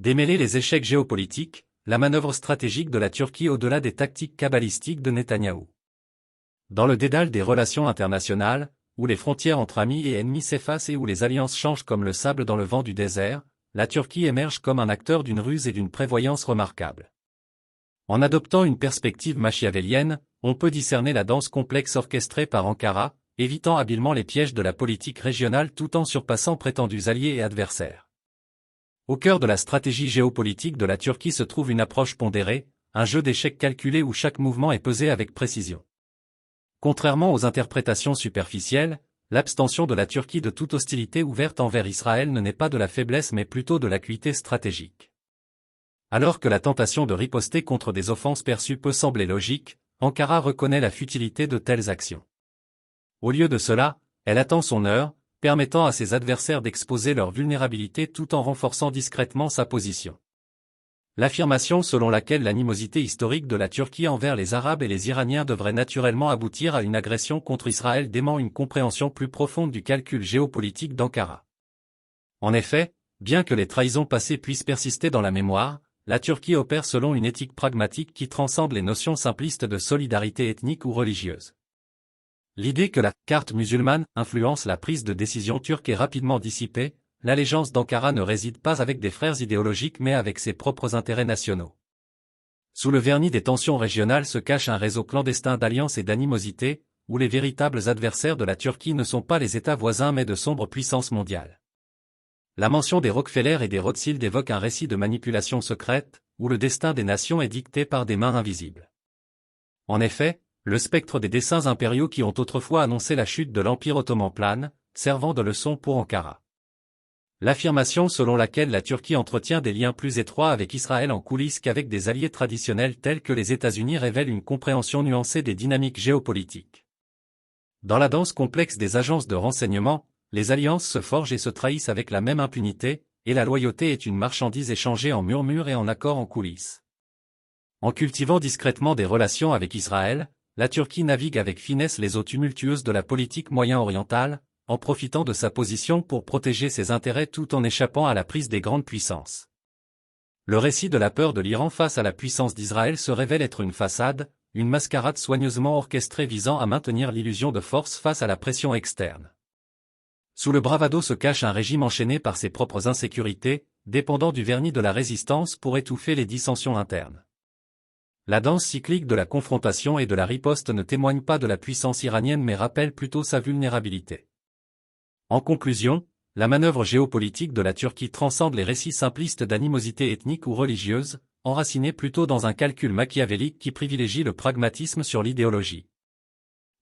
Démêler les échecs géopolitiques, la manœuvre stratégique de la Turquie au-delà des tactiques kabbalistiques de Netanyahou. Dans le dédale des relations internationales, où les frontières entre amis et ennemis s'effacent et où les alliances changent comme le sable dans le vent du désert, la Turquie émerge comme un acteur d'une ruse et d'une prévoyance remarquable. En adoptant une perspective machiavélienne, on peut discerner la danse complexe orchestrée par Ankara, évitant habilement les pièges de la politique régionale tout en surpassant prétendus alliés et adversaires. Au cœur de la stratégie géopolitique de la Turquie se trouve une approche pondérée, un jeu d'échecs calculé où chaque mouvement est pesé avec précision. Contrairement aux interprétations superficielles, l'abstention de la Turquie de toute hostilité ouverte envers Israël ne naît pas de la faiblesse mais plutôt de l'acuité stratégique. Alors que la tentation de riposter contre des offenses perçues peut sembler logique, Ankara reconnaît la futilité de telles actions. Au lieu de cela, elle attend son heure, permettant à ses adversaires d'exposer leur vulnérabilité tout en renforçant discrètement sa position. L'affirmation selon laquelle l'animosité historique de la Turquie envers les Arabes et les Iraniens devrait naturellement aboutir à une agression contre Israël dément une compréhension plus profonde du calcul géopolitique d'Ankara. En effet, bien que les trahisons passées puissent persister dans la mémoire, la Turquie opère selon une éthique pragmatique qui transcende les notions simplistes de solidarité ethnique ou religieuse. L'idée que la carte musulmane influence la prise de décision turque est rapidement dissipée. L'allégeance d'Ankara ne réside pas avec des frères idéologiques mais avec ses propres intérêts nationaux. Sous le vernis des tensions régionales se cache un réseau clandestin d'alliances et d'animosités, où les véritables adversaires de la Turquie ne sont pas les États voisins mais de sombres puissances mondiales. La mention des Rockefeller et des Rothschild évoque un récit de manipulation secrète, où le destin des nations est dicté par des mains invisibles. En effet, le spectre des desseins impériaux qui ont autrefois annoncé la chute de l'Empire ottoman plane, servant de leçon pour Ankara. L'affirmation selon laquelle la Turquie entretient des liens plus étroits avec Israël en coulisses qu'avec des alliés traditionnels tels que les États-Unis révèle une compréhension nuancée des dynamiques géopolitiques. Dans la danse complexe des agences de renseignement, les alliances se forgent et se trahissent avec la même impunité, et la loyauté est une marchandise échangée en murmures et en accords en coulisses. En cultivant discrètement des relations avec Israël, la Turquie navigue avec finesse les eaux tumultueuses de la politique moyen-orientale, en profitant de sa position pour protéger ses intérêts tout en échappant à la prise des grandes puissances. Le récit de la peur de l'Iran face à la puissance d'Israël se révèle être une façade, une mascarade soigneusement orchestrée visant à maintenir l'illusion de force face à la pression externe. Sous le bravado se cache un régime enchaîné par ses propres insécurités, dépendant du vernis de la résistance pour étouffer les dissensions internes. La danse cyclique de la confrontation et de la riposte ne témoigne pas de la puissance iranienne mais rappelle plutôt sa vulnérabilité. En conclusion, la manœuvre géopolitique de la Turquie transcende les récits simplistes d'animosité ethnique ou religieuse, enracinés plutôt dans un calcul machiavélique qui privilégie le pragmatisme sur l'idéologie.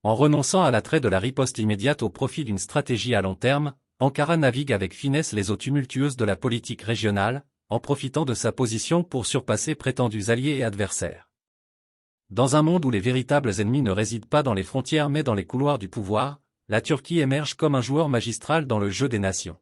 En renonçant à l'attrait de la riposte immédiate au profit d'une stratégie à long terme, Ankara navigue avec finesse les eaux tumultueuses de la politique régionale, en profitant de sa position pour surpasser prétendus alliés et adversaires. Dans un monde où les véritables ennemis ne résident pas dans les frontières mais dans les couloirs du pouvoir, la Turquie émerge comme un joueur magistral dans le jeu des nations.